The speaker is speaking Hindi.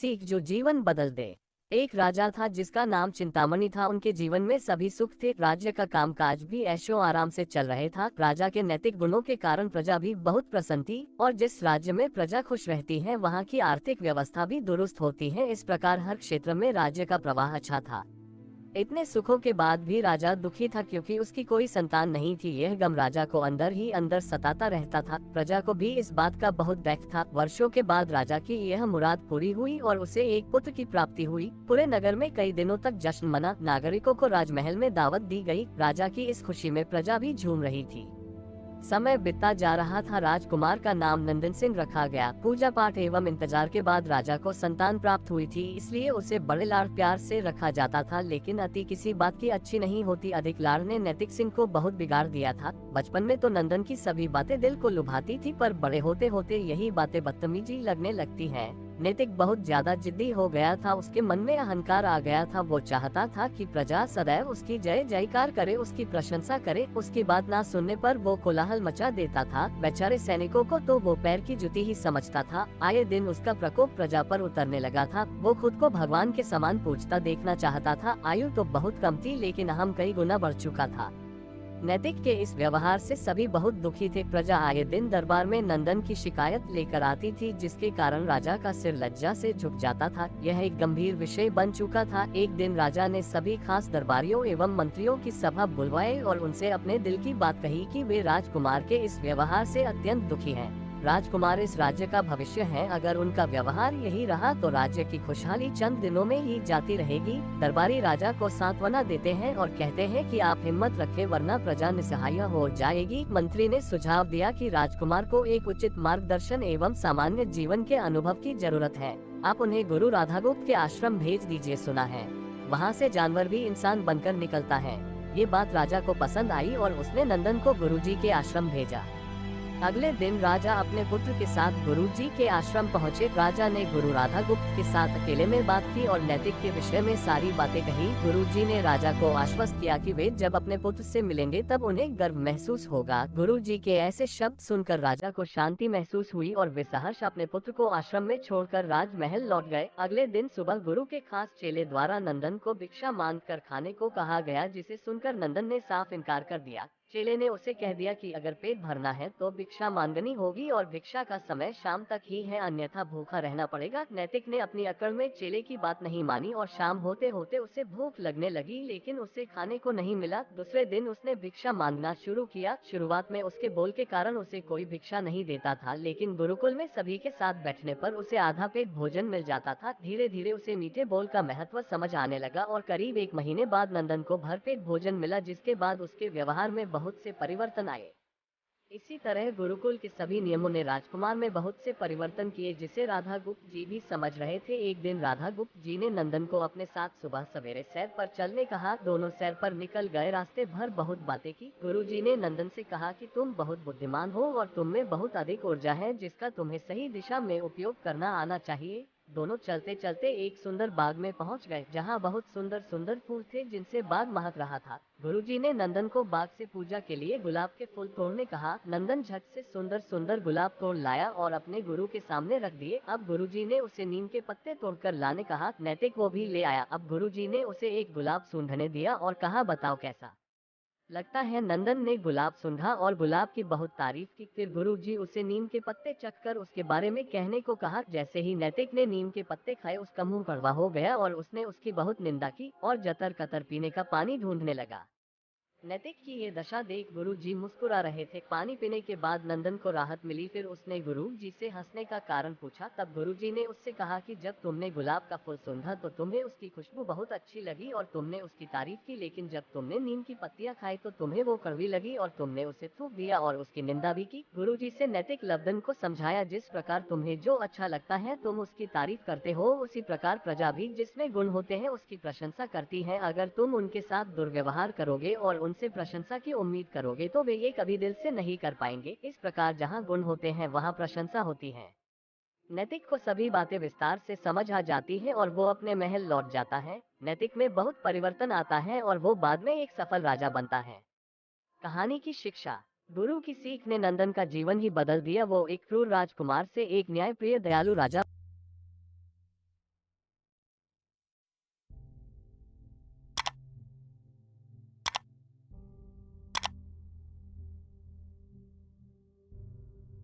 सीख जो जीवन बदल दे। एक राजा था जिसका नाम चिंतामणि था। उनके जीवन में सभी सुख थे, राज्य का कामकाज भी ऐशो आराम से चल रहे था। राजा के नैतिक गुणों के कारण प्रजा भी बहुत प्रसन्न थी और जिस राज्य में प्रजा खुश रहती है वहाँ की आर्थिक व्यवस्था भी दुरुस्त होती है। इस प्रकार हर क्षेत्र में राज्य का प्रवाह अच्छा था। इतने सुखों के बाद भी राजा दुखी था क्योंकि उसकी कोई संतान नहीं थी। यह गम राजा को अंदर ही अंदर सताता रहता था। प्रजा को भी इस बात का बहुत दुख था। वर्षों के बाद राजा की यह मुराद पूरी हुई और उसे एक पुत्र की प्राप्ति हुई। पूरे नगर में कई दिनों तक जश्न मना। नागरिकों को राजमहल में दावत दी गई। राजा की इस खुशी में प्रजा भी झूम रही थी। समय बीतता जा रहा था। राजकुमार का नाम नंदन सिंह रखा गया। पूजा पाठ एवं इंतजार के बाद राजा को संतान प्राप्त हुई थी, इसलिए उसे बड़े लाड प्यार से रखा जाता था। लेकिन अति किसी बात की अच्छी नहीं होती। अधिक लाड ने नैतिक सिंह को बहुत बिगाड़ दिया था। बचपन में तो नंदन की सभी बातें दिल को लुभाती थी, पर बड़े होते होते यही बातें बदतमीजी लगने लगती हैं। नैतिक बहुत ज्यादा जिद्दी हो गया था। उसके मन में अहंकार आ गया था। वो चाहता था कि प्रजा सदैव उसकी जय जयकार करे, उसकी प्रशंसा करे। उसकी बात ना सुनने पर वो कोलाहल मचा देता था। बेचारे सैनिकों को तो वो पैर की जुती ही समझता था। आए दिन उसका प्रकोप प्रजा पर उतरने लगा था। वो खुद को भगवान के समान पूजता देखना चाहता था। आयु तो बहुत कम थी लेकिन अहम कई गुना बढ़ चुका था। नैतिक के इस व्यवहार से सभी बहुत दुखी थे। प्रजा आए दिन दरबार में नंदन की शिकायत लेकर आती थी, जिसके कारण राजा का सिर लज्जा से झुक जाता था। यह एक गंभीर विषय बन चुका था। एक दिन राजा ने सभी खास दरबारियों एवं मंत्रियों की सभा बुलवाई और उनसे अपने दिल की बात कही कि वे राजकुमार के इस व्यवहार से अत्यंत दुखी हैं। राजकुमार इस राज्य का भविष्य है। अगर उनका व्यवहार यही रहा तो राज्य की खुशहाली चंद दिनों में ही जाती रहेगी। दरबारी राजा को सांत्वना देते हैं और कहते हैं कि आप हिम्मत रखें वरना प्रजा निसहाय हो जाएगी। मंत्री ने सुझाव दिया कि राजकुमार को एक उचित मार्गदर्शन एवं सामान्य जीवन के अनुभव की जरूरत है। आप उन्हें गुरु राधागुप्त के आश्रम भेज दीजिए। सुना है वहाँ से जानवर भी इंसान बनकर निकलता है। ये बात राजा को पसंद आई और उसने नंदन को गुरुजी के आश्रम भेजा। अगले दिन राजा अपने पुत्र के साथ गुरुजी के आश्रम पहुँचे। राजा ने गुरु राधागुप्त के साथ अकेले में बात की और नैतिक के विषय में सारी बातें कही। गुरुजी ने राजा को आश्वस्त किया कि वे जब अपने पुत्र से मिलेंगे तब उन्हें गर्व महसूस होगा। गुरुजी के ऐसे शब्द सुनकर राजा को शांति महसूस हुई और वे सहर्ष अपने पुत्र को आश्रम में छोड़कर राजमहल लौट गए। अगले दिन सुबह गुरु के खास चेले द्वारा नंदन को भिक्षा मांग कर खाने को कहा गया, जिसे सुनकर नंदन ने साफ इनकार कर दिया। चेले ने उसे कह दिया कि अगर पेट भरना है तो भिक्षा मांगनी होगी और भिक्षा का समय शाम तक ही है, अन्यथा भूखा रहना पड़ेगा। नैतिक ने अपनी अकड़ में चेले की बात नहीं मानी और शाम होते होते उसे भूख लगने लगी, लेकिन उसे खाने को नहीं मिला। दूसरे दिन उसने भिक्षा मांगना शुरू किया। शुरुआत में उसके बोल के कारण उसे कोई भिक्षा नहीं देता था, लेकिन गुरुकुल में सभी के साथ बैठने पर उसे आधा पेट भोजन मिल जाता था। धीरे धीरे उसे मीठे बोल का महत्व समझ आने लगा और करीब 1 महीने बाद नंदन को भरपेट भोजन मिला, जिसके बाद उसके व्यवहार में बहुत से परिवर्तन आए। इसी तरह गुरुकुल के सभी नियमों ने राजकुमार में बहुत से परिवर्तन किए, जिसे राधागुप्त जी भी समझ रहे थे। एक दिन राधागुप्त जी ने नंदन को अपने साथ सुबह सवेरे सैर पर चलने कहा। दोनों सैर पर निकल गए। रास्ते भर बहुत बातें की। गुरुजी ने नंदन से कहा कि तुम बहुत बुद्धिमान हो और तुम में बहुत अधिक ऊर्जा है, जिसका तुम्हें सही दिशा में उपयोग करना आना चाहिए। दोनों चलते चलते एक सुंदर बाग में पहुंच गए, जहां बहुत सुंदर सुंदर फूल थे, जिनसे बाग महक रहा था। गुरुजी ने नंदन को बाग से पूजा के लिए गुलाब के फूल तोड़ने कहा। नंदन झट से सुंदर सुंदर गुलाब तोड़ लाया और अपने गुरु के सामने रख दिए। अब गुरुजी ने उसे नीम के पत्ते तोड़कर लाने कहा। नैतिक वो भी ले आया। अब गुरुजी ने उसे एक गुलाब सूंघने दिया और कहा, बताओ कैसा लगता है। नंदन ने गुलाब सूंघा और गुलाब की बहुत तारीफ की। फिर गुरुजी उसे नीम के पत्ते चखकर उसके बारे में कहने को कहा। जैसे ही नैतिक ने नीम के पत्ते खाए उसका मुंह कड़वा हो गया और उसने उसकी बहुत निंदा की और जतर कतर पीने का पानी ढूंढने लगा। नैतिक की ये दशा देख गुरुजी मुस्कुरा रहे थे। पानी पीने के बाद नंदन को राहत मिली। फिर उसने गुरुजी से हंसने का कारण पूछा। तब गुरुजी ने उससे कहा कि जब तुमने गुलाब का फूल सूंघा तो तुम्हें उसकी खुशबू बहुत अच्छी लगी और तुमने उसकी तारीफ की, लेकिन जब तुमने नीम की पत्तियां खाई तो तुम्हें वो कड़वी लगी और तुमने उसे थूक दिया और उसकी निंदा भी की। गुरुजी से नैतिक लब्धन को समझाया, जिस प्रकार तुम्हें जो अच्छा लगता है तुम उसकी तारीफ करते हो, उसी प्रकार प्रजा भी जिसमें गुण होते हैं उसकी प्रशंसा करती है। अगर तुम उनके साथ दुर्व्यवहार करोगे और उनसे प्रशंसा की उम्मीद करोगे तो वे ये कभी दिल से नहीं कर पाएंगे। इस प्रकार जहाँ गुण होते हैं वहाँ प्रशंसा होती है। नैतिक को सभी बातें विस्तार से समझ आ जाती है और वो अपने महल लौट जाता है। नैतिक में बहुत परिवर्तन आता है और वो बाद में एक सफल राजा बनता है। कहानी की शिक्षा। गुरु की सीख ने नंदन का जीवन ही बदल दिया। वो एक क्रूर राजकुमार से एक न्यायप्रिय दयालु राजा